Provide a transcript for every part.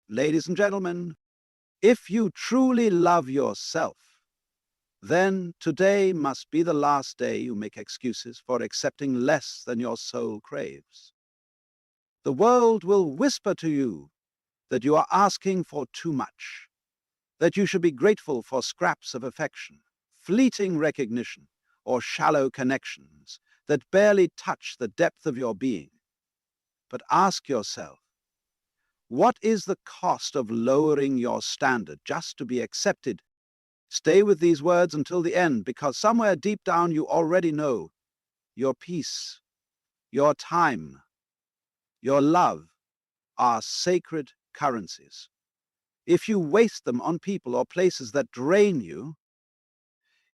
ladies and gentlemen, if you truly love yourself, then today must be the last day you make excuses for accepting less than your soul craves. The world will whisper to you that you are asking for too much, that you should be grateful for scraps of affection, fleeting recognition, or shallow connections that barely touch the depth of your being. But ask yourself, what is the cost of lowering your standard just to be accepted? Stay with these words until the end, because somewhere deep down you already know your peace, your time, your love are sacred currencies. If you waste them on people or places that drain you,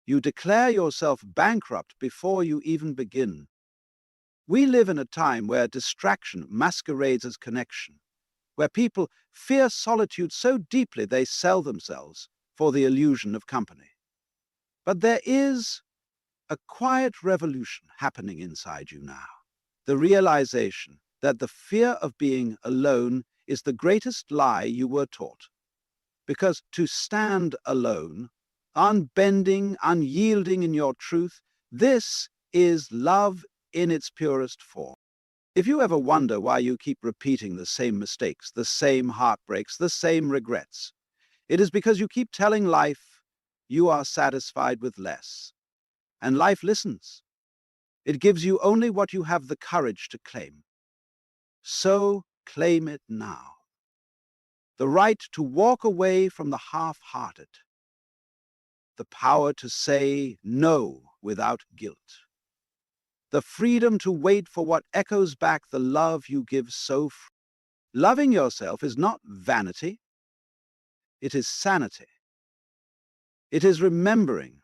you declare yourself bankrupt before you even begin. We live in a time where distraction masquerades as connection, where people fear solitude so deeply they sell themselves for the illusion of company. But there is a quiet revolution happening inside you now. The realization that the fear of being alone is the greatest lie you were taught. Because to stand alone, unbending, unyielding in your truth, this is love in its purest form. If you ever wonder why you keep repeating the same mistakes, the same heartbreaks, the same regrets, it is because you keep telling life you are satisfied with less. And life listens. It gives you only what you have the courage to claim. So claim it now. The right to walk away from the half-hearted. The power to say no without guilt. The freedom to wait for what echoes back the love you give so free. Loving yourself is not vanity. It is sanity. It is remembering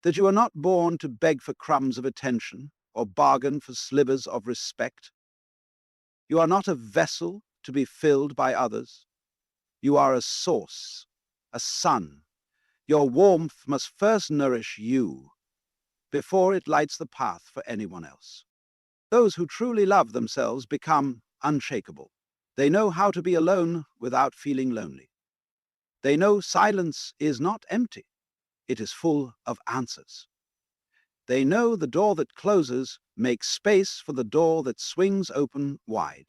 that you are not born to beg for crumbs of attention or bargain for slivers of respect. You are not a vessel to be filled by others. You are a source, a sun. Your warmth must first nourish you before it lights the path for anyone else. Those who truly love themselves become unshakable. They know how to be alone without feeling lonely. They know silence is not empty. It is full of answers. They know the door that closes makes space for the door that swings open wide.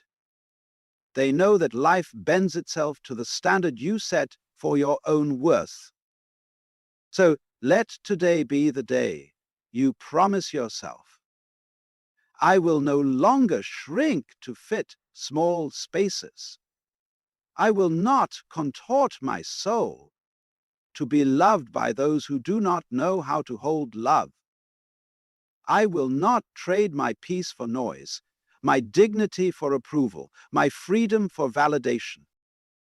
They know that life bends itself to the standard you set for your own worth. So let today be the day you promise yourself, I will no longer shrink to fit small spaces. I will not contort my soul to be loved by those who do not know how to hold love. I will not trade my peace for noise, my dignity for approval, my freedom for validation.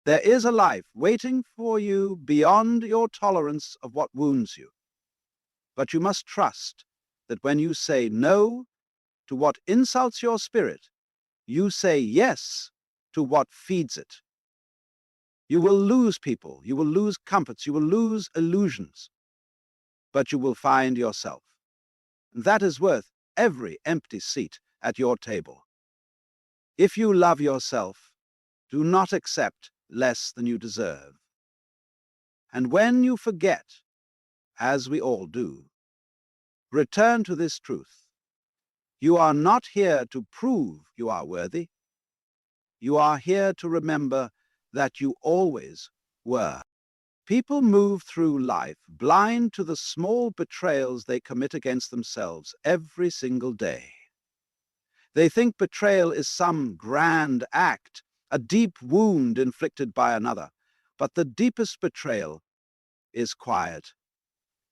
There is a life waiting for you beyond your tolerance of what wounds you. But you must trust that when you say no to what insults your spirit, you say yes to what feeds it. You will lose people, you will lose comforts, you will lose illusions, but you will find yourself. That is worth every empty seat at your table. If you love yourself, do not accept less than you deserve. And when you forget, as we all do, return to this truth. You are not here to prove you are worthy. You are here to remember that you always were. People move through life blind to the small betrayals they commit against themselves every single day. They think betrayal is some grand act, a deep wound inflicted by another. But the deepest betrayal is quiet.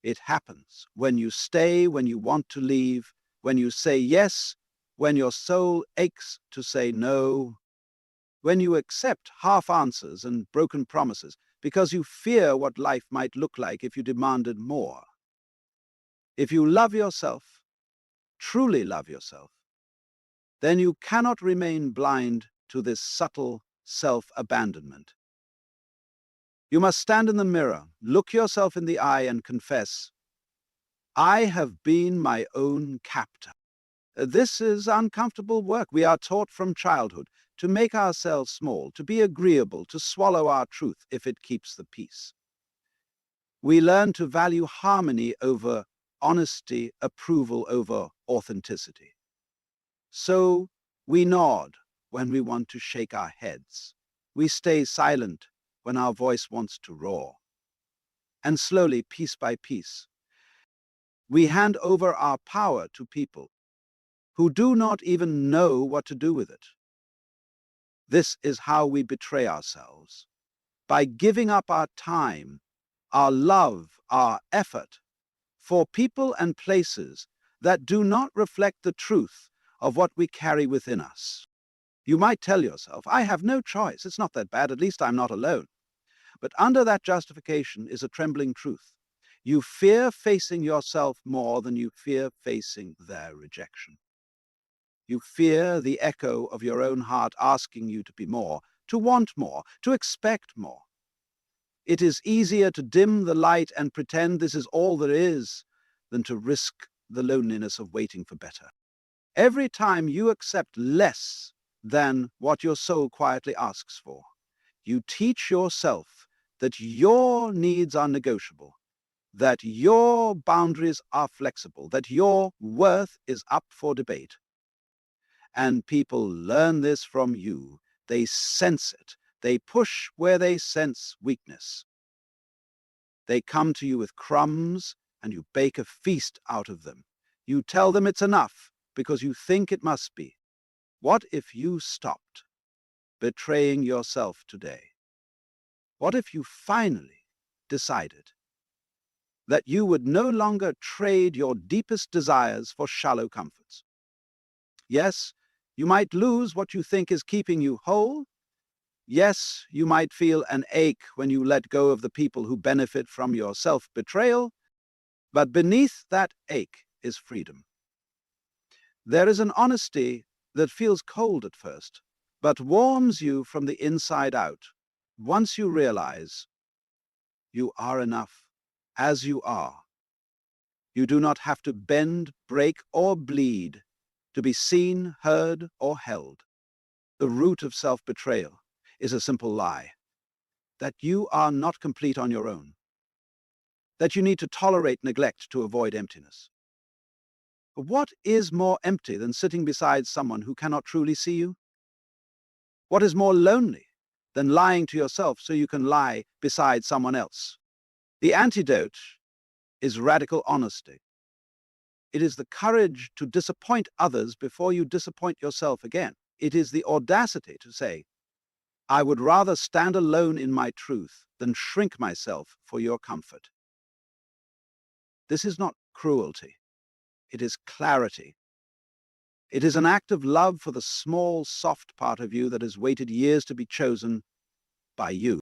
It happens when you stay when you want to leave, when you say yes, when your soul aches to say no, when you accept half answers and broken promises because you fear what life might look like if you demanded more. If you love yourself, truly love yourself, then you cannot remain blind to this subtle self-abandonment. You must stand in the mirror, look yourself in the eye and confess, I have been my own captor. This is uncomfortable work. We are taught from childhood to make ourselves small, to be agreeable, to swallow our truth if it keeps the peace. We learn to value harmony over honesty, approval over authenticity. So we nod when we want to shake our heads. We stay silent when our voice wants to roar. And slowly, piece by piece, we hand over our power to people who do not even know what to do with it. This is how we betray ourselves, by giving up our time, our love, our effort for people and places that do not reflect the truth of what we carry within us. You might tell yourself, I have no choice. It's not that bad. At least I'm not alone. But under that justification is a trembling truth. You fear facing yourself more than you fear facing their rejection. You fear the echo of your own heart asking you to be more, to want more, to expect more. It is easier to dim the light and pretend this is all there is than to risk the loneliness of waiting for better. Every time you accept less than what your soul quietly asks for, you teach yourself that your needs are negotiable, that your boundaries are flexible, that your worth is up for debate. And people learn this from you. They sense it. They push where they sense weakness. They come to you with crumbs, and you bake a feast out of them. You tell them it's enough because you think it must be. What if you stopped betraying yourself today? What if you finally decided that you would no longer trade your deepest desires for shallow comforts? Yes, you might lose what you think is keeping you whole. Yes, you might feel an ache when you let go of the people who benefit from your self-betrayal, but beneath that ache is freedom. There is an honesty that feels cold at first, but warms you from the inside out once you realize you are enough as you are. You do not have to bend, break, or bleed to be seen, heard, or held. The root of self-betrayal is a simple lie, that you are not complete on your own, that you need to tolerate neglect to avoid emptiness. But what is more empty than sitting beside someone who cannot truly see you? What is more lonely than lying to yourself so you can lie beside someone else? The antidote is radical honesty. It is the courage to disappoint others before you disappoint yourself again. It is the audacity to say, I would rather stand alone in my truth than shrink myself for your comfort. This is not cruelty. It is clarity. It is an act of love for the small, soft part of you that has waited years to be chosen by you.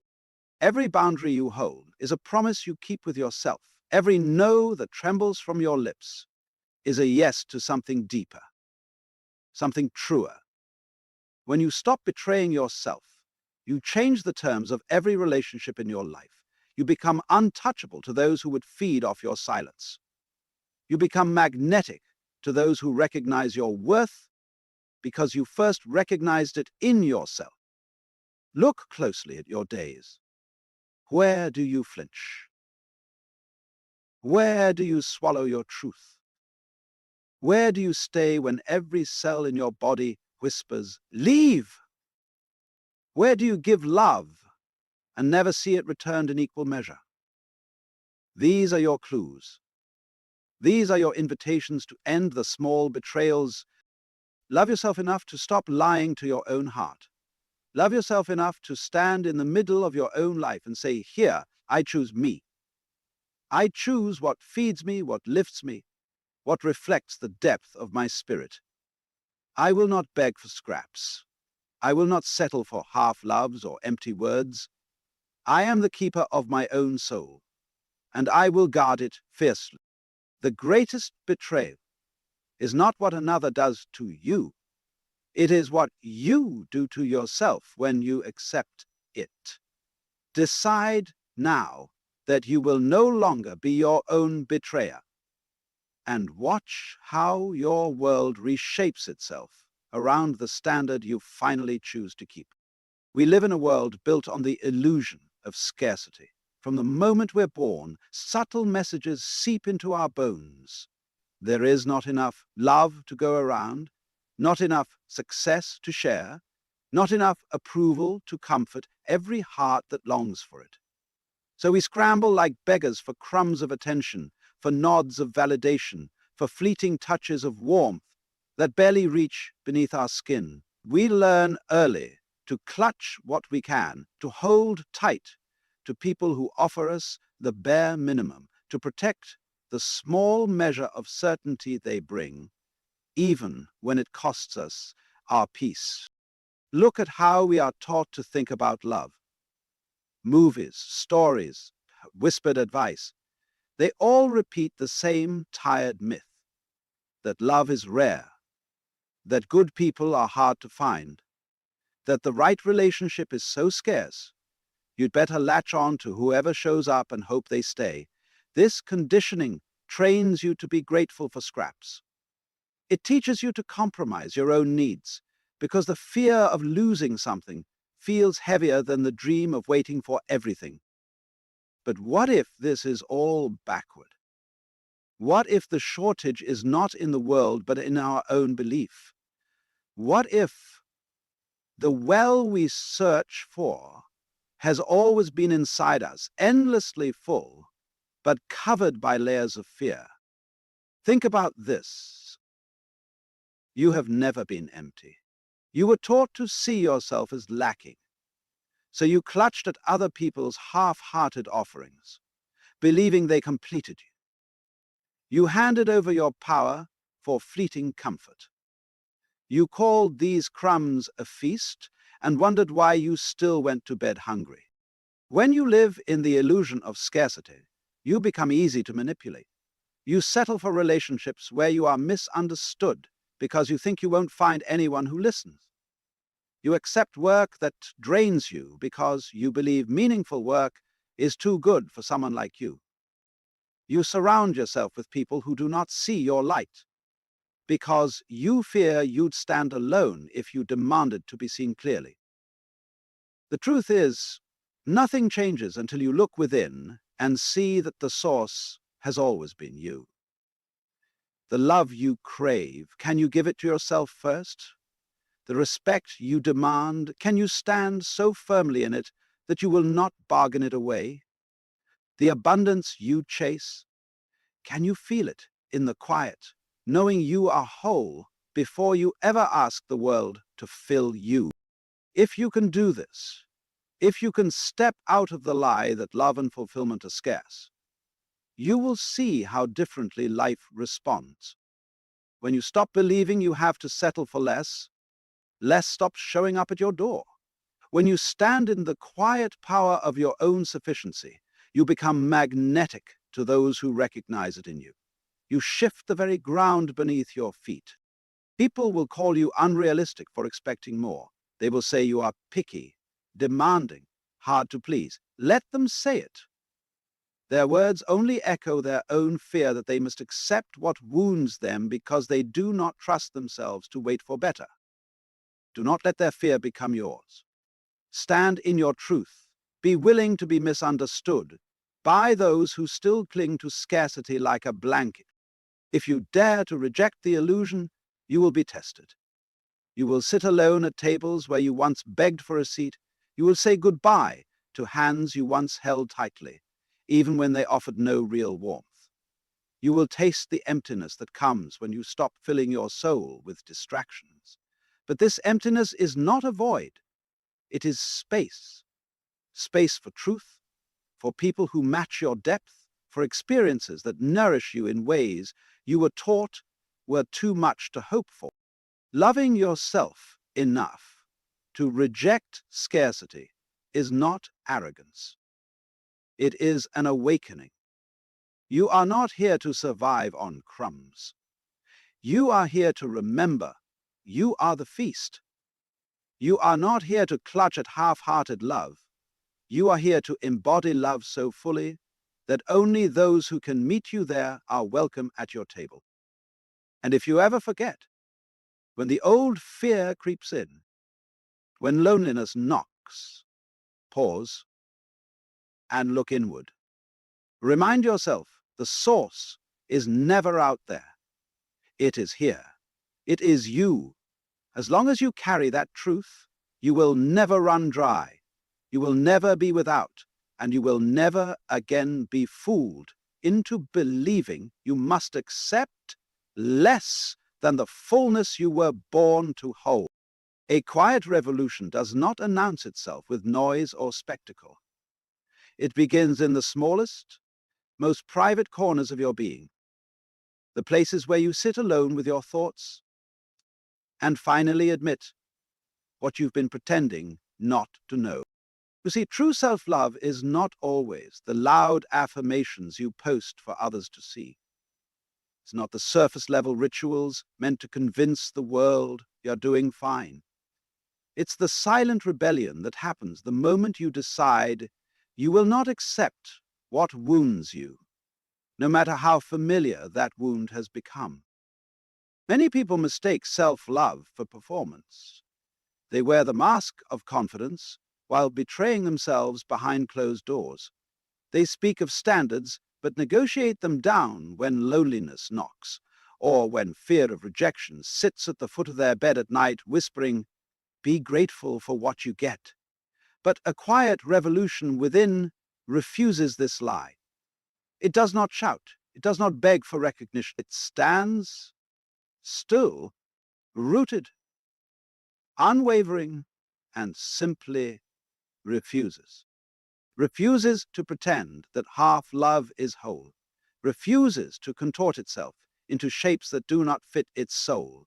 Every boundary you hold is a promise you keep with yourself. Every no that trembles from your lips is a yes to something deeper, something truer. When you stop betraying yourself, you change the terms of every relationship in your life. You become untouchable to those who would feed off your silence. You become magnetic to those who recognize your worth because you first recognized it in yourself. Look closely at your days. Where do you flinch? Where do you swallow your truth? Where do you stay when every cell in your body whispers, leave? Where do you give love and never see it returned in equal measure? These are your clues. These are your invitations to end the small betrayals. Love yourself enough to stop lying to your own heart. Love yourself enough to stand in the middle of your own life and say, here, I choose me. I choose what feeds me, what lifts me, what reflects the depth of my spirit. I will not beg for scraps. I will not settle for half-loves or empty words. I am the keeper of my own soul, and I will guard it fiercely. The greatest betrayal is not what another does to you. It is what you do to yourself when you accept it. Decide now that you will no longer be your own betrayer, and watch how your world reshapes itself around the standard you finally choose to keep. We live in a world built on the illusion of scarcity. From the moment we're born, subtle messages seep into our bones. There is not enough love to go around, not enough success to share, not enough approval to comfort every heart that longs for it. So we scramble like beggars for crumbs of attention, for nods of validation, for fleeting touches of warmth that barely reach beneath our skin. We learn early to clutch what we can, to hold tight to people who offer us the bare minimum, to protect the small measure of certainty they bring, even when it costs us our peace. Look at how we are taught to think about love. Movies, stories, whispered advice, they all repeat the same tired myth that love is rare, that good people are hard to find, that the right relationship is so scarce, you'd better latch on to whoever shows up and hope they stay. This conditioning trains you to be grateful for scraps. It teaches you to compromise your own needs, because the fear of losing something feels heavier than the dream of waiting for everything. But what if this is all backward? What if the shortage is not in the world but in our own belief? What if the well we search for has always been inside us, endlessly full, but covered by layers of fear? Think about this. You have never been empty. You were taught to see yourself as lacking. So you clutched at other people's half-hearted offerings, believing they completed you. You handed over your power for fleeting comfort. You called these crumbs a feast and wondered why you still went to bed hungry. When you live in the illusion of scarcity, you become easy to manipulate. You settle for relationships where you are misunderstood because you think you won't find anyone who listens. You accept work that drains you because you believe meaningful work is too good for someone like you. You surround yourself with people who do not see your light because you fear you'd stand alone if you demanded to be seen clearly. The truth is, nothing changes until you look within and see that the source has always been you. The love you crave, can you give it to yourself first? The respect you demand, can you stand so firmly in it that you will not bargain it away? The abundance you chase, can you feel it in the quiet, knowing you are whole before you ever ask the world to fill you? If you can do this, if you can step out of the lie that love and fulfillment are scarce, you will see how differently life responds. When you stop believing you have to settle for less, less stops showing up at your door. When you stand in the quiet power of your own sufficiency, you become magnetic to those who recognize it in you. You shift the very ground beneath your feet. People will call you unrealistic for expecting more. They will say you are picky, demanding, hard to please. Let them say it. Their words only echo their own fear that they must accept what wounds them because they do not trust themselves to wait for better. Do not let their fear become yours. Stand in your truth. Be willing to be misunderstood by those who still cling to scarcity like a blanket. If you dare to reject the illusion, you will be tested. You will sit alone at tables where you once begged for a seat. You will say goodbye to hands you once held tightly, even when they offered no real warmth. You will taste the emptiness that comes when you stop filling your soul with distractions. But this emptiness is not a void. It is space. Space for truth, for people who match your depth, for experiences that nourish you in ways you were taught were too much to hope for. Loving yourself enough to reject scarcity is not arrogance. It is an awakening. You are not here to survive on crumbs. You are here to remember you are the feast. You are not here to clutch at half-hearted love. You are here to embody love so fully that only those who can meet you there are welcome at your table. And if you ever forget, When the old fear creeps in, when loneliness knocks, pause and look inward. Remind yourself the source is never out there. It is here. It is you. As long as you carry that truth, you will never run dry. You will never be without, and you will never again be fooled into believing you must accept less than the fullness you were born to hold. A quiet revolution does not announce itself with noise or spectacle. It begins in the smallest, most private corners of your being, the places where you sit alone with your thoughts and finally admit what you've been pretending not to know. You see, true self-love is not always the loud affirmations you post for others to see. It's not the surface-level rituals meant to convince the world you're doing fine. It's the silent rebellion that happens the moment you decide you will not accept what wounds you, no matter how familiar that wound has become. Many people mistake self-love for performance. They wear the mask of confidence while betraying themselves behind closed doors. They speak of standards, but negotiate them down when loneliness knocks, or when fear of rejection sits at the foot of their bed at night whispering, "Be grateful for what you get." But a quiet revolution within refuses this lie. It does not shout. It does not beg for recognition. It stands still, rooted, unwavering, and simply refuses. Refuses to pretend that half love is whole. Refuses to contort itself into shapes that do not fit its soul.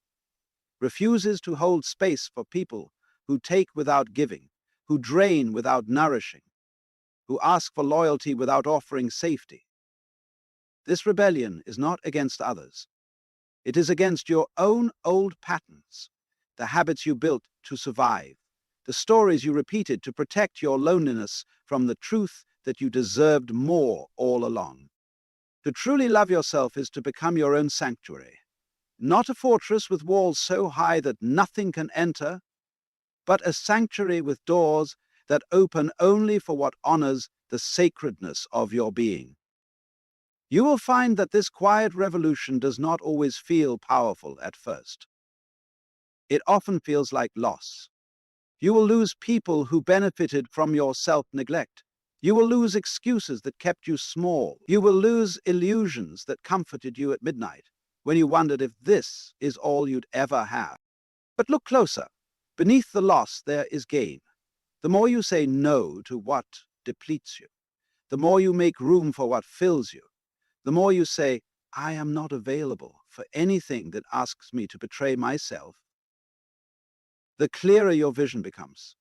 Refuses to hold space for people who take without giving, who drain without nourishing, who ask for loyalty without offering safety. This rebellion is not against others. It is against your own old patterns, the habits you built to survive, the stories you repeated to protect your loneliness from the truth that you deserved more all along. To truly love yourself is to become your own sanctuary, not a fortress with walls so high that nothing can enter, but a sanctuary with doors that open only for what honors the sacredness of your being. You will find that this quiet revolution does not always feel powerful at first. It often feels like loss. You will lose people who benefited from your self-neglect. You will lose excuses that kept you small. You will lose illusions that comforted you at midnight when you wondered if this is all you'd ever have. But look closer. Beneath the loss, there is gain. The more you say no to what depletes you, the more you make room for what fills you, the more you say, "I am not available for anything that asks me to betray myself," the clearer your vision becomes.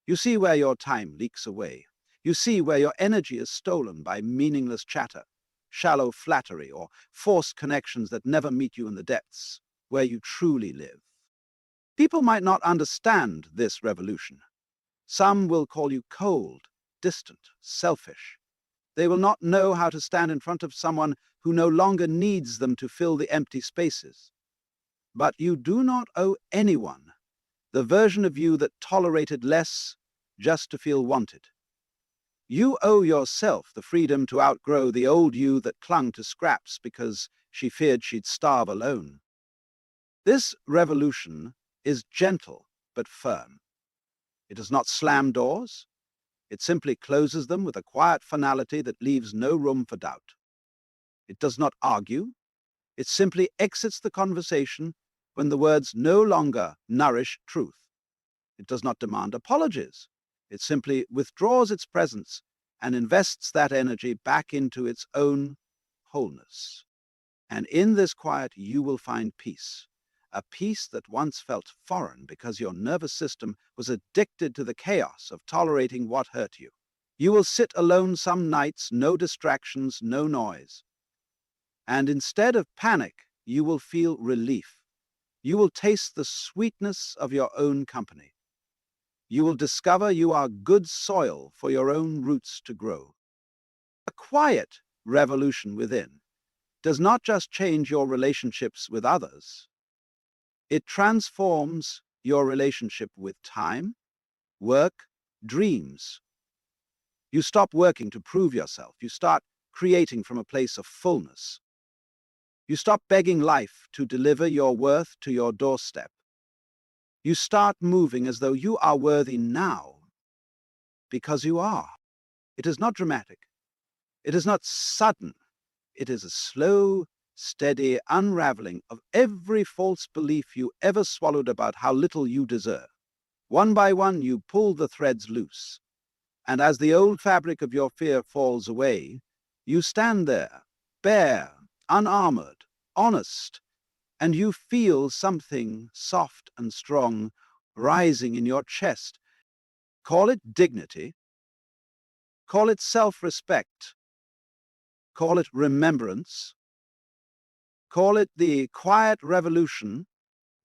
You see where your time leaks away. You see where your energy is stolen by meaningless chatter, shallow flattery, or forced connections that never meet you in the depths where you truly live. People might not understand this revolution. Some will call you cold, distant, selfish. They will not know how to stand in front of someone who no longer needs them to fill the empty spaces. But you do not owe anyone the version of you that tolerated less just to feel wanted. You owe yourself the freedom to outgrow the old you that clung to scraps because she feared she'd starve alone. This revolution is gentle but firm. It does not slam doors. It simply closes them with a quiet finality that leaves no room for doubt. It does not argue. It simply exits the conversation when the words no longer nourish truth. It does not demand apologies. It simply withdraws its presence and invests that energy back into its own wholeness. And in this quiet, you will find peace. A peace that once felt foreign because your nervous system was addicted to the chaos of tolerating what hurt you. You will sit alone some nights, no distractions, no noise. And instead of panic, you will feel relief. You will taste the sweetness of your own company. You will discover you are good soil for your own roots to grow. A quiet revolution within does not just change your relationships with others. It transforms your relationship with time, work, dreams. You stop working to prove yourself. You start creating from a place of fullness. You stop begging life to deliver your worth to your doorstep. You start moving as though you are worthy now, because you are. It is not dramatic. It is not sudden. It is a slow, steady unraveling of every false belief you ever swallowed about how little you deserve. One by one, you pull the threads loose. And as the old fabric of your fear falls away, you stand there, bare, unarmored, honest, and you feel something soft and strong rising in your chest. Call it dignity, call it self-respect, call it remembrance, call it the quiet revolution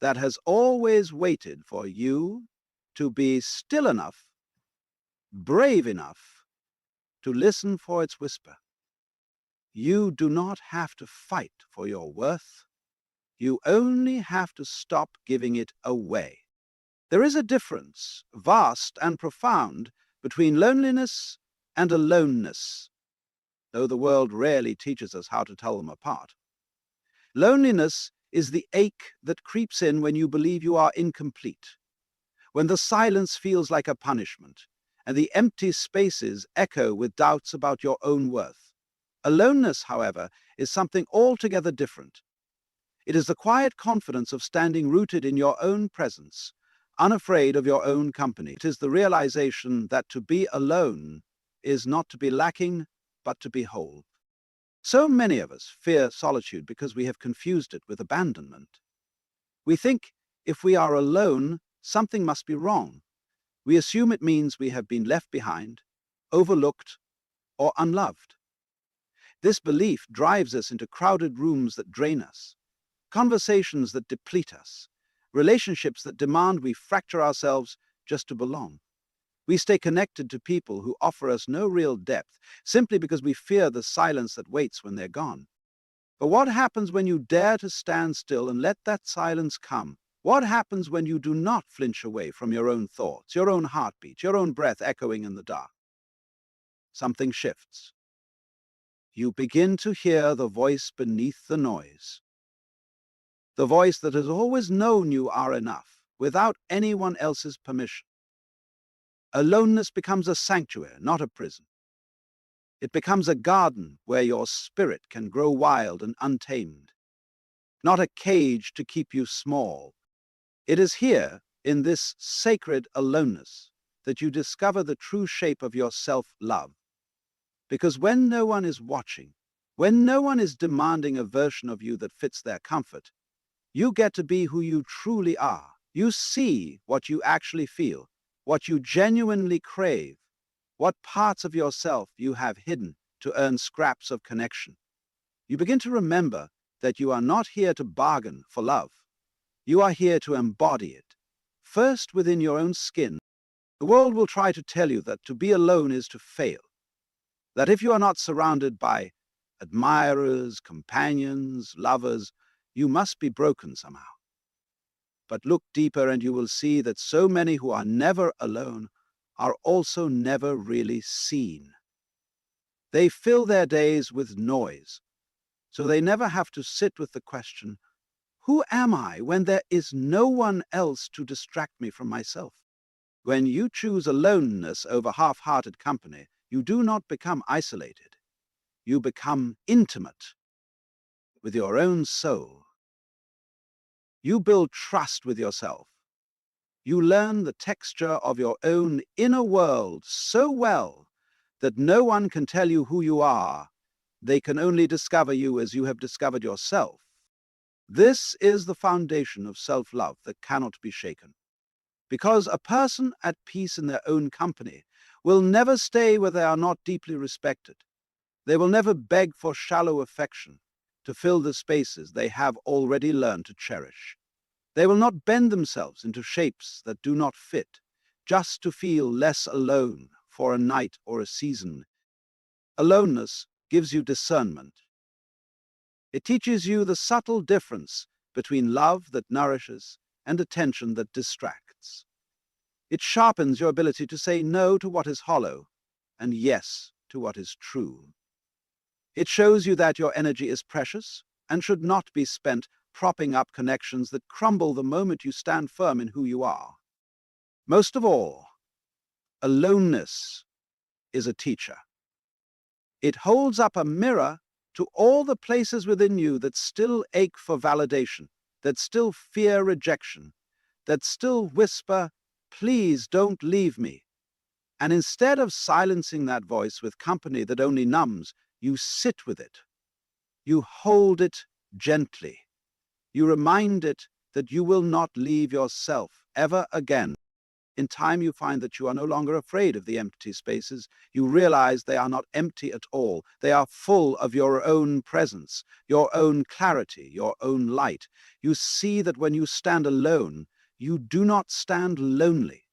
that has always waited for you to be still enough, brave enough to listen for its whisper. You do not have to fight for your worth. You only have to stop giving it away. There is a difference, vast and profound, between loneliness and aloneness, though the world rarely teaches us how to tell them apart. Loneliness is the ache that creeps in when you believe you are incomplete, when the silence feels like a punishment, and the empty spaces echo with doubts about your own worth. Aloneness, however, is something altogether different. It is the quiet confidence of standing rooted in your own presence, unafraid of your own company. It is the realization that to be alone is not to be lacking, but to be whole. So many of us fear solitude because we have confused it with abandonment. We think if we are alone, something must be wrong. We assume it means we have been left behind, overlooked, or unloved. This belief drives us into crowded rooms that drain us, conversations that deplete us, relationships that demand we fracture ourselves just to belong. We stay connected to people who offer us no real depth, simply because we fear the silence that waits when they're gone. But what happens when you dare to stand still and let that silence come? What happens when you do not flinch away from your own thoughts, your own heartbeat, your own breath echoing in the dark? Something shifts. You begin to hear the voice beneath the noise. The voice that has always known you are enough, without anyone else's permission. Aloneness becomes a sanctuary, not a prison. It becomes a garden where your spirit can grow wild and untamed, not a cage to keep you small. It is here, in this sacred aloneness, that you discover the true shape of your self-love. Because when no one is watching, when no one is demanding a version of you that fits their comfort, you get to be who you truly are. You see what you actually feel, what you genuinely crave, what parts of yourself you have hidden to earn scraps of connection. You begin to remember that you are not here to bargain for love. You are here to embody it, first within your own skin. The world will try to tell you that to be alone is to fail, that if you are not surrounded by admirers, companions, lovers, you must be broken somehow. But look deeper and you will see that so many who are never alone are also never really seen. They fill their days with noise, so they never have to sit with the question, who am I when there is no one else to distract me from myself? When you choose aloneness over half-hearted company, you do not become isolated. You become intimate with your own soul. You build trust with yourself. You learn the texture of your own inner world so well that no one can tell you who you are. They can only discover you as you have discovered yourself. This is the foundation of self-love that cannot be shaken. Because a person at peace in their own company will never stay where they are not deeply respected. They will never beg for shallow affection to fill the spaces they have already learned to cherish. They will not bend themselves into shapes that do not fit, just to feel less alone for a night or a season. Aloneness gives you discernment. It teaches you the subtle difference between love that nourishes and attention that distracts. It sharpens your ability to say no to what is hollow and yes to what is true. It shows you that your energy is precious and should not be spent propping up connections that crumble the moment you stand firm in who you are. Most of all, aloneness is a teacher. It holds up a mirror to all the places within you that still ache for validation, that still fear rejection, that still whisper, "Please don't leave me." And instead of silencing that voice with company that only numbs, you sit with it. You hold it gently. You remind it that you will not leave yourself ever again. In time, you find that you are no longer afraid of the empty spaces. You realize they are not empty at all. They are full of your own presence, your own clarity, your own light. You see that when you stand alone, you do not stand lonely.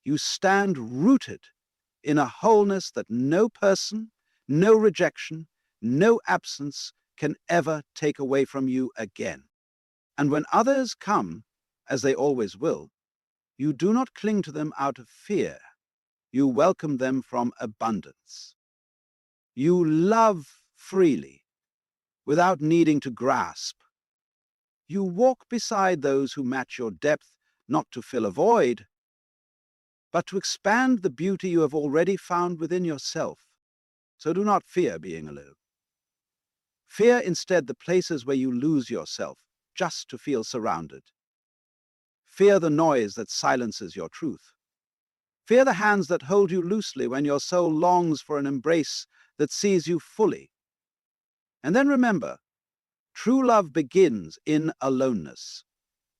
You stand rooted in a wholeness that no person, no rejection, no absence can ever take away from you again. And when others come, as they always will, you do not cling to them out of fear. You welcome them from abundance. You love freely, without needing to grasp. You walk beside those who match your depth, not to fill a void, but to expand the beauty you have already found within yourself. So do not fear being alone. Fear instead the places where you lose yourself just to feel surrounded. Fear the noise that silences your truth. Fear the hands that hold you loosely when your soul longs for an embrace that sees you fully. And then remember, true love begins in aloneness,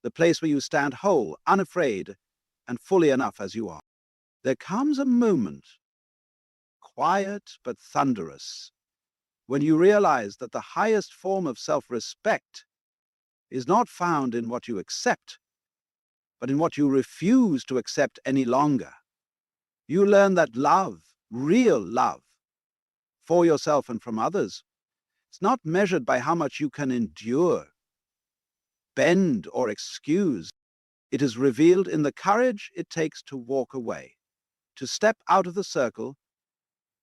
the place where you stand whole, unafraid, and fully enough as you are. There comes a moment, quiet but thunderous, when you realize that the highest form of self-respect is not found in what you accept, but in what you refuse to accept any longer. You learn that love, real love, for yourself and from others, it's not measured by how much you can endure, bend, or excuse. It is revealed in the courage it takes to walk away, to step out of the circle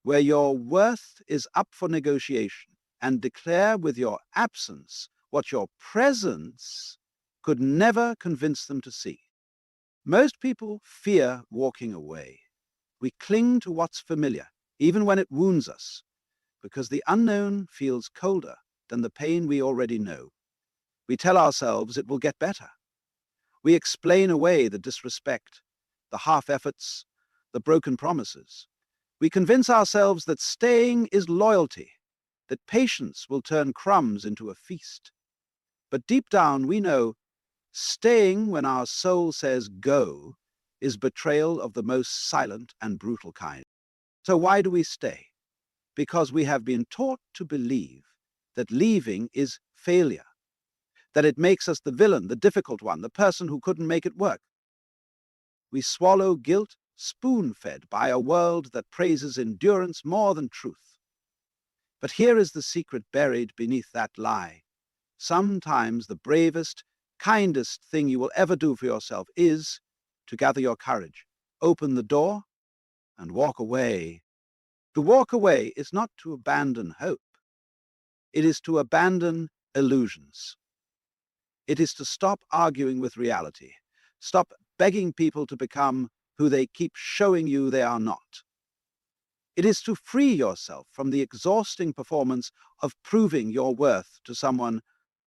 where your worth is up for negotiation, and declare with your absence what your presence could never convince them to see. Most people fear walking away. We cling to what's familiar, even when it wounds us, because the unknown feels colder than the pain we already know. We tell ourselves it will get better. We explain away the disrespect, the half-efforts, the broken promises. We convince ourselves that staying is loyalty, that patience will turn crumbs into a feast. But deep down we know staying when our soul says go is betrayal of the most silent and brutal kind. So why do we stay? Because we have been taught to believe that leaving is failure, that it makes us the villain, the difficult one, the person who couldn't make it work. We swallow guilt spoon-fed by a world that praises endurance more than truth. But here is the secret buried beneath that lie. Sometimes the bravest, kindest thing you will ever do for yourself is to gather your courage, open the door, and walk away. To walk away is not to abandon hope. It is to abandon illusions. It is to stop arguing with reality, stop begging people to become who they keep showing you they are not. It is to free yourself from the exhausting performance of proving your worth to someone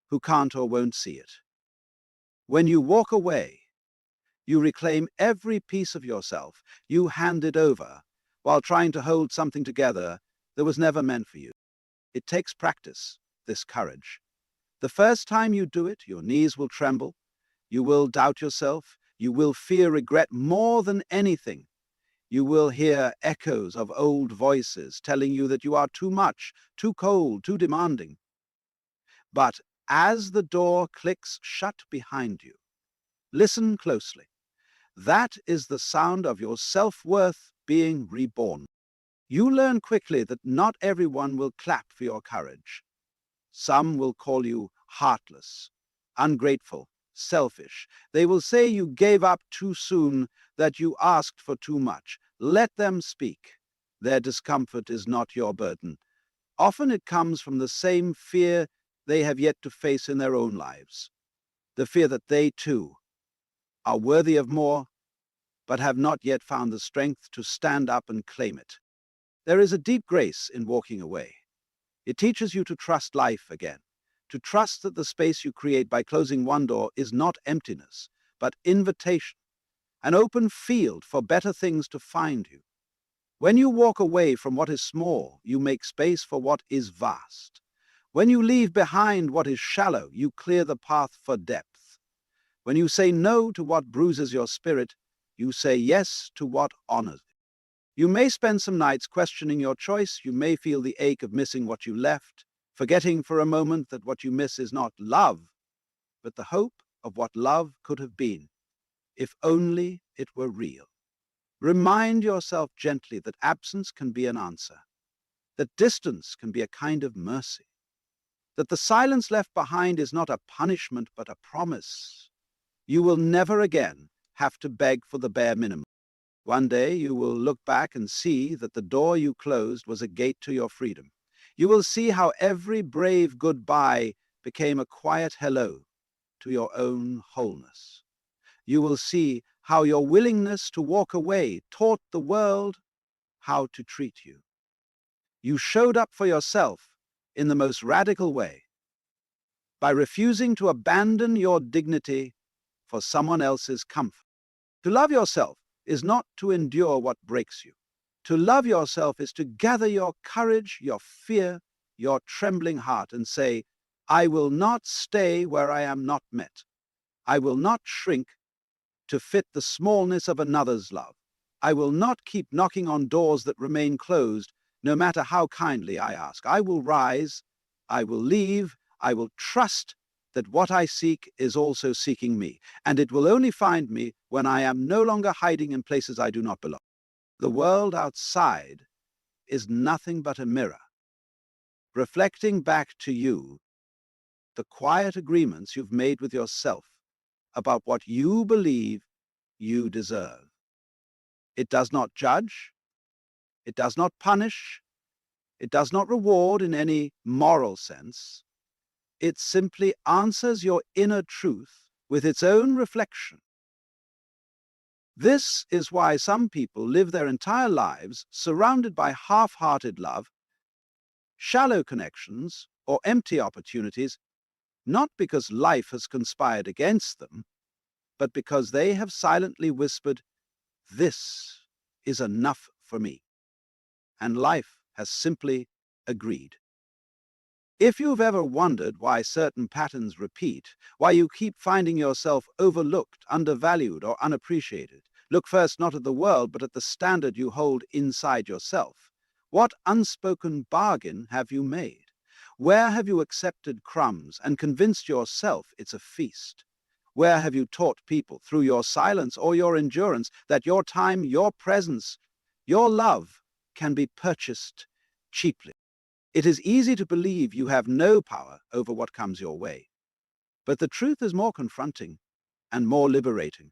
who can't or won't see it. When you walk away, you reclaim every piece of yourself you handed over while trying to hold something together that was never meant for you. It takes practice, this courage. The first time you do it, your knees will tremble, you will doubt yourself, you will fear regret more than anything. You will hear echoes of old voices telling you that you are too much, too cold, too demanding. But as the door clicks shut behind you, listen closely. That is the sound of your self-worth being reborn. You learn quickly that not everyone will clap for your courage. Some will call you heartless, ungrateful, selfish. They will say you gave up too soon, that you asked for too much. Let them speak. Their discomfort is not your burden. Often it comes from the same fear they have yet to face in their own lives. The fear that they, too, are worthy of more, but have not yet found the strength to stand up and claim it. There is a deep grace in walking away. It teaches you to trust life again, to trust that the space you create by closing one door is not emptiness, but invitation, an open field for better things to find you. When you walk away from what is small, you make space for what is vast. When you leave behind what is shallow, you clear the path for depth. When you say no to what bruises your spirit, you say yes to what honors it. You may spend some nights questioning your choice. You may feel the ache of missing what you left, forgetting for a moment that what you miss is not love, but the hope of what love could have been, if only it were real. Remind yourself gently that absence can be an answer, that distance can be a kind of mercy, that the silence left behind is not a punishment but a promise. You will never again have to beg for the bare minimum. One day you will look back and see that the door you closed was a gate to your freedom. You will see how every brave goodbye became a quiet hello to your own wholeness. You will see how your willingness to walk away taught the world how to treat you. You showed up for yourself in the most radical way by refusing to abandon your dignity for someone else's comfort. To love yourself is not to endure what breaks you. To love yourself is to gather your courage, your fear, your trembling heart and say, I will not stay where I am not met. I will not shrink to fit the smallness of another's love. I will not keep knocking on doors that remain closed, no matter how kindly I ask. I will rise, I will leave, I will trust that what I seek is also seeking me, and it will only find me when I am no longer hiding in places I do not belong. The world outside is nothing but a mirror, reflecting back to you the quiet agreements you've made with yourself about what you believe you deserve. It does not judge, it does not punish, it does not reward in any moral sense. It simply answers your inner truth with its own reflection. This is why some people live their entire lives surrounded by half-hearted love, shallow connections, or empty opportunities, not because life has conspired against them, but because they have silently whispered, "This is enough for me," and life has simply agreed. If you've ever wondered why certain patterns repeat, why you keep finding yourself overlooked, undervalued, or unappreciated, look first not at the world, but at the standard you hold inside yourself. What unspoken bargain have you made? Where have you accepted crumbs and convinced yourself it's a feast? Where have you taught people, through your silence or your endurance, that your time, your presence, your love can be purchased cheaply? It is easy to believe you have no power over what comes your way. But the truth is more confronting and more liberating.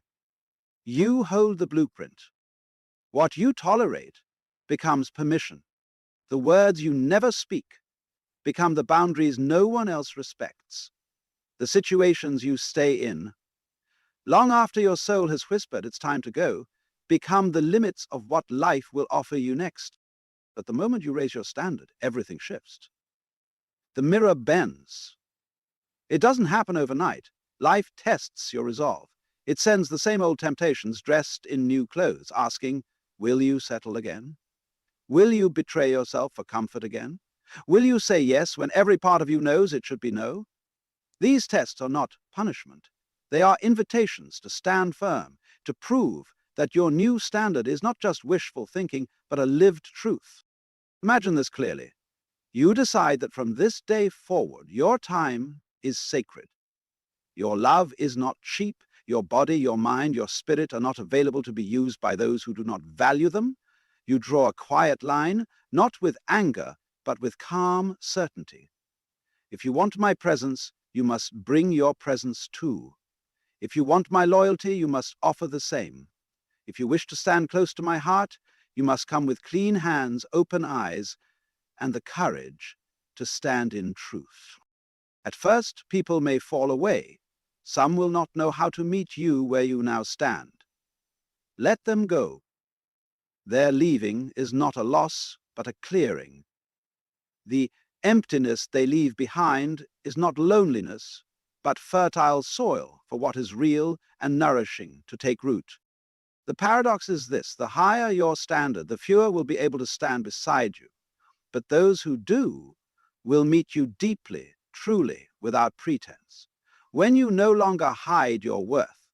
You hold the blueprint. What you tolerate becomes permission. The words you never speak become the boundaries no one else respects. The situations you stay in, long after your soul has whispered it's time to go, become the limits of what life will offer you next. But the moment you raise your standard, everything shifts. The mirror bends. It doesn't happen overnight. Life tests your resolve. It sends the same old temptations dressed in new clothes, asking, will you settle again? Will you betray yourself for comfort again? Will you say yes when every part of you knows it should be no? These tests are not punishment. They are invitations to stand firm, to prove that your new standard is not just wishful thinking, but a lived truth. Imagine this clearly. You decide that from this day forward, your time is sacred. Your love is not cheap. Your body, your mind, your spirit are not available to be used by those who do not value them. You draw a quiet line, not with anger, but with calm certainty. If you want my presence, you must bring your presence too. If you want my loyalty, you must offer the same. If you wish to stand close to my heart, you must come with clean hands, open eyes, and the courage to stand in truth. At first, people may fall away. Some will not know how to meet you where you now stand. Let them go. Their leaving is not a loss, but a clearing. The emptiness they leave behind is not loneliness, but fertile soil for what is real and nourishing to take root. The paradox is this: the higher your standard, the fewer will be able to stand beside you. But those who do will meet you deeply, truly, without pretense. When you no longer hide your worth,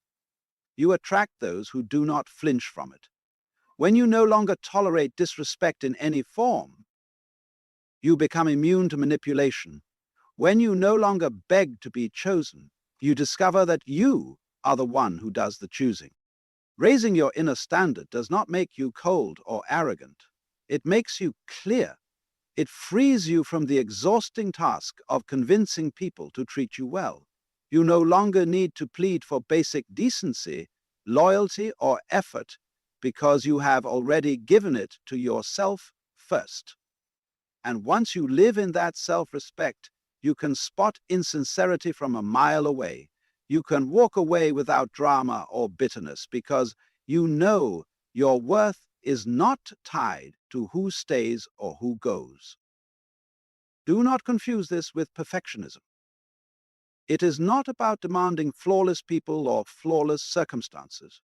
you attract those who do not flinch from it. When you no longer tolerate disrespect in any form, you become immune to manipulation. When you no longer beg to be chosen, you discover that you are the one who does the choosing. Raising your inner standard does not make you cold or arrogant. It makes you clear. It frees you from the exhausting task of convincing people to treat you well. You no longer need to plead for basic decency, loyalty, or effort because you have already given it to yourself first. And once you live in that self-respect, you can spot insincerity from a mile away. You can walk away without drama or bitterness because you know your worth is not tied to who stays or who goes. Do not confuse this with perfectionism. It is not about demanding flawless people or flawless circumstances.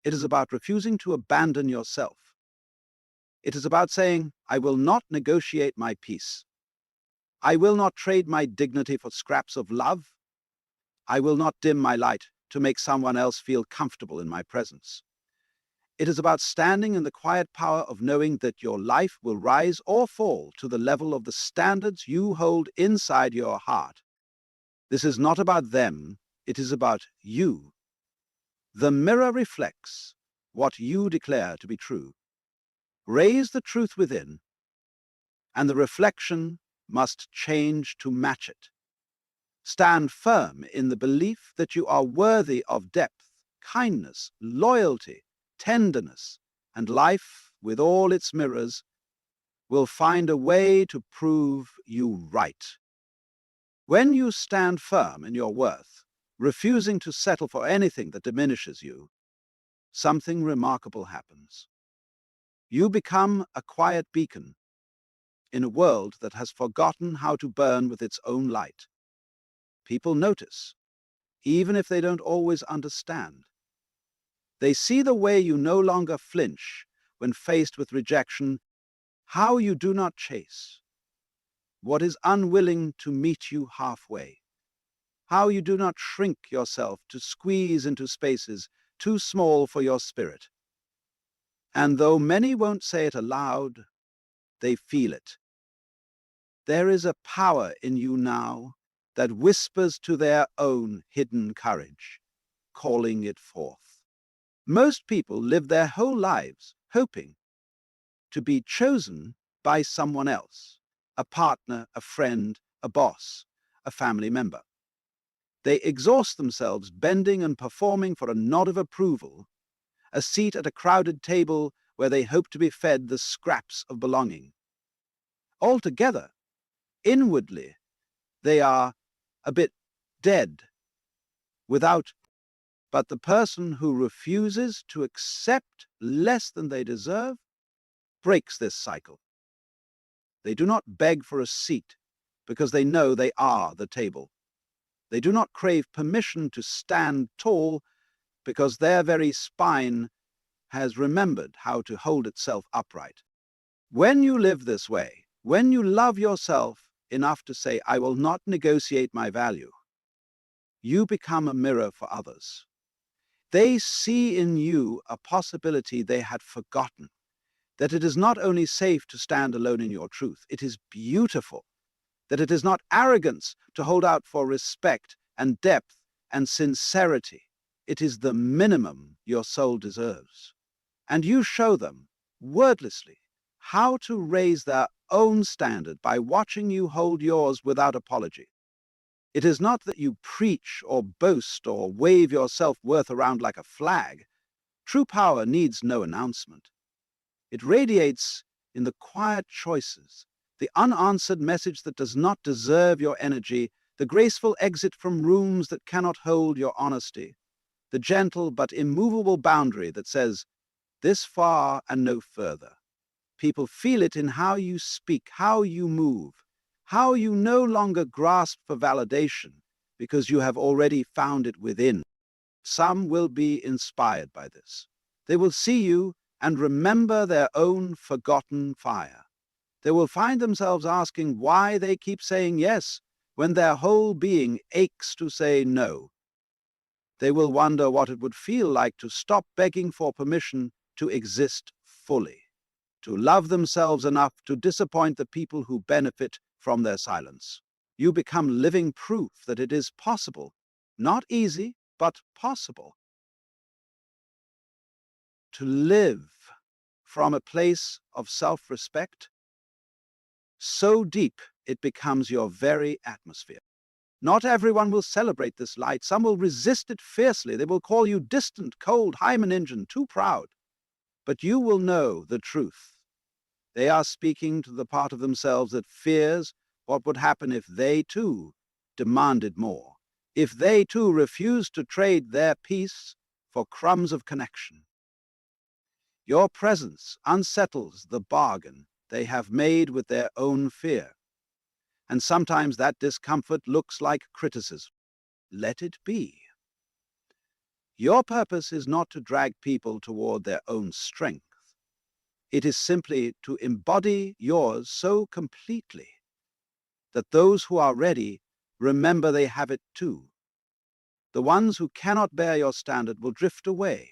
It is about refusing to abandon yourself. It is about saying, I will not negotiate my peace. I will not trade my dignity for scraps of love. I will not dim my light to make someone else feel comfortable in my presence. It is about standing in the quiet power of knowing that your life will rise or fall to the level of the standards you hold inside your heart. This is not about them, it is about you. The mirror reflects what you declare to be true. Raise the truth within, and the reflection must change to match it. Stand firm in the belief that you are worthy of depth, kindness, loyalty, tenderness, and life, with all its mirrors, will find a way to prove you right. When you stand firm in your worth, refusing to settle for anything that diminishes you, something remarkable happens. You become a quiet beacon in a world that has forgotten how to burn with its own light. People notice, even if they don't always understand. They see the way you no longer flinch when faced with rejection, how you do not chase what is unwilling to meet you halfway, how you do not shrink yourself to squeeze into spaces too small for your spirit. And though many won't say it aloud, they feel it. There is a power in you now that whispers to their own hidden courage, calling it forth. Most people live their whole lives hoping to be chosen by someone else, a partner, a friend, a boss, a family member. They exhaust themselves bending and performing for a nod of approval, a seat at a crowded table where they hope to be fed the scraps of belonging. Altogether, inwardly, they are a bit dead, without. But the person who refuses to accept less than they deserve breaks this cycle. They do not beg for a seat because they know they are the table. They do not crave permission to stand tall because their very spine has remembered how to hold itself upright. When you live this way, when you love yourself enough to say, I will not negotiate my value, you become a mirror for others. They see in you a possibility they had forgotten, that it is not only safe to stand alone in your truth, it is beautiful, that it is not arrogance to hold out for respect and depth and sincerity. It is the minimum your soul deserves. And you show them, wordlessly, how to raise their own standard by watching you hold yours without apology. It is not that you preach or boast or wave your self-worth around like a flag. True power needs no announcement. It radiates in the quiet choices, the unanswered message that does not deserve your energy, the graceful exit from rooms that cannot hold your honesty, the gentle but immovable boundary that says, this far and no further. People feel it in how you speak, how you move, how you no longer grasp for validation because you have already found it within. Some will be inspired by this. They will see you and remember their own forgotten fire. They will find themselves asking why they keep saying yes when their whole being aches to say no. They will wonder what it would feel like to stop begging for permission to exist fully, to love themselves enough to disappoint the people who benefit from their silence. You become living proof that it is possible, not easy, but possible, to live from a place of self-respect so deep it becomes your very atmosphere. Not everyone will celebrate this light. Some will resist it fiercely. They will call you distant, cold, hymen engine, too proud. But you will know the truth. They are speaking to the part of themselves that fears what would happen if they too demanded more, if they too refused to trade their peace for crumbs of connection. Your presence unsettles the bargain they have made with their own fear. And sometimes that discomfort looks like criticism. Let it be. Your purpose is not to drag people toward their own strength. It is simply to embody yours so completely that those who are ready remember they have it too. The ones who cannot bear your standard will drift away.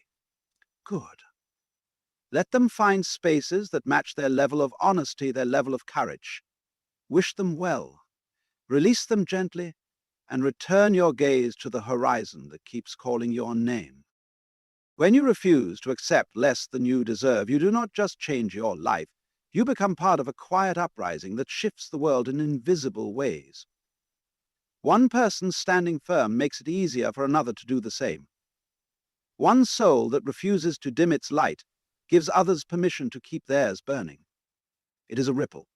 Good. Let them find spaces that match their level of honesty, their level of courage. Wish them well. Release them gently and return your gaze to the horizon that keeps calling your name. When you refuse to accept less than you deserve, you do not just change your life, you become part of a quiet uprising that shifts the world in invisible ways. One person standing firm makes it easier for another to do the same. One soul that refuses to dim its light gives others permission to keep theirs burning. It is a ripple,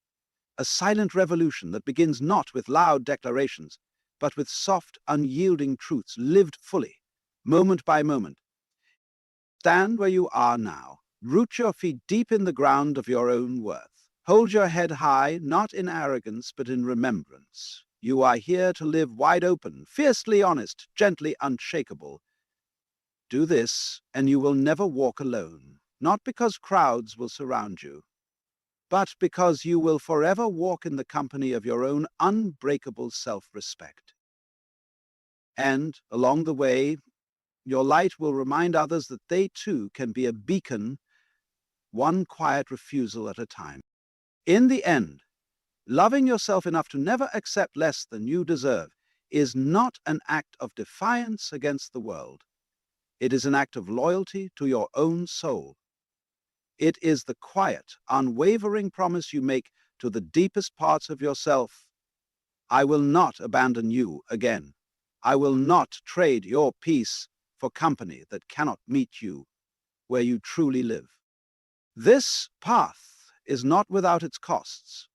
a silent revolution that begins not with loud declarations, but with soft, unyielding truths lived fully, moment by moment. Stand where you are now. Root your feet deep in the ground of your own worth. Hold your head high, not in arrogance, but in remembrance. You are here to live wide open, fiercely honest, gently unshakable. Do this, and you will never walk alone, not because crowds will surround you, but because you will forever walk in the company of your own unbreakable self-respect. And along the way, your light will remind others that they too can be a beacon, one quiet refusal at a time. In the end, loving yourself enough to never accept less than you deserve is not an act of defiance against the world. It is an act of loyalty to your own soul. It is the quiet, unwavering promise you make to the deepest parts of yourself. I will not abandon you again. I will not trade your peace for company that cannot meet you where you truly live. This path is not without its costs.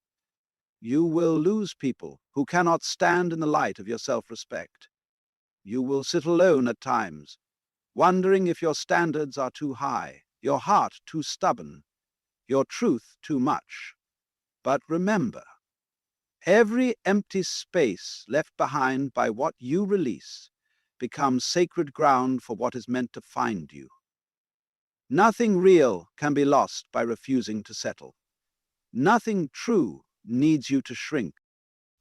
You will lose people who cannot stand in the light of your self-respect. You will sit alone at times, wondering if your standards are too high, your heart too stubborn, your truth too much. But remember, every empty space left behind by what you release becomes sacred ground for what is meant to find you. Nothing real can be lost by refusing to settle. Nothing true needs you to shrink.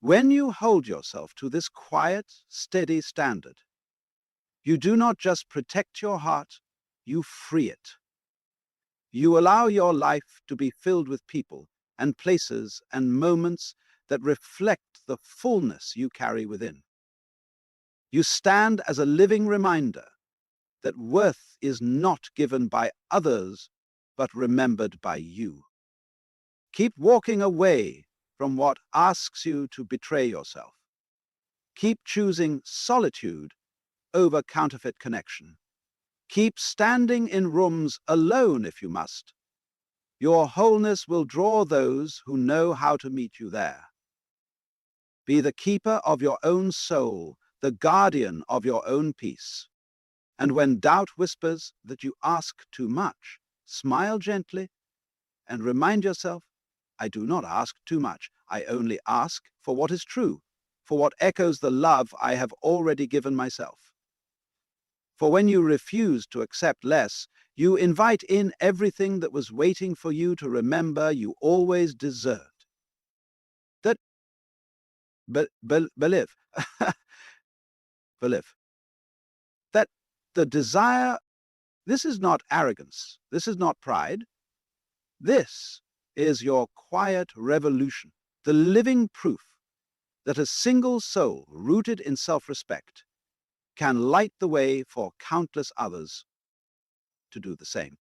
When you hold yourself to this quiet, steady standard, you do not just protect your heart, you free it. You allow your life to be filled with people and places and moments that reflect the fullness you carry within. You stand as a living reminder that worth is not given by others, but remembered by you. Keep walking away from what asks you to betray yourself. Keep choosing solitude over counterfeit connection. Keep standing in rooms alone if you must. Your wholeness will draw those who know how to meet you there. Be the keeper of your own soul, the guardian of your own peace. And when doubt whispers that you ask too much, smile gently and remind yourself, I do not ask too much. I only ask for what is true, for what echoes the love I have already given myself. For when you refuse to accept less, you invite in everything that was waiting for you to remember you always deserved. That believe, believe that the desire, this is not arrogance, this is not pride, this is your quiet revolution, the living proof that a single soul rooted in self-respect can light the way for countless others to do the same.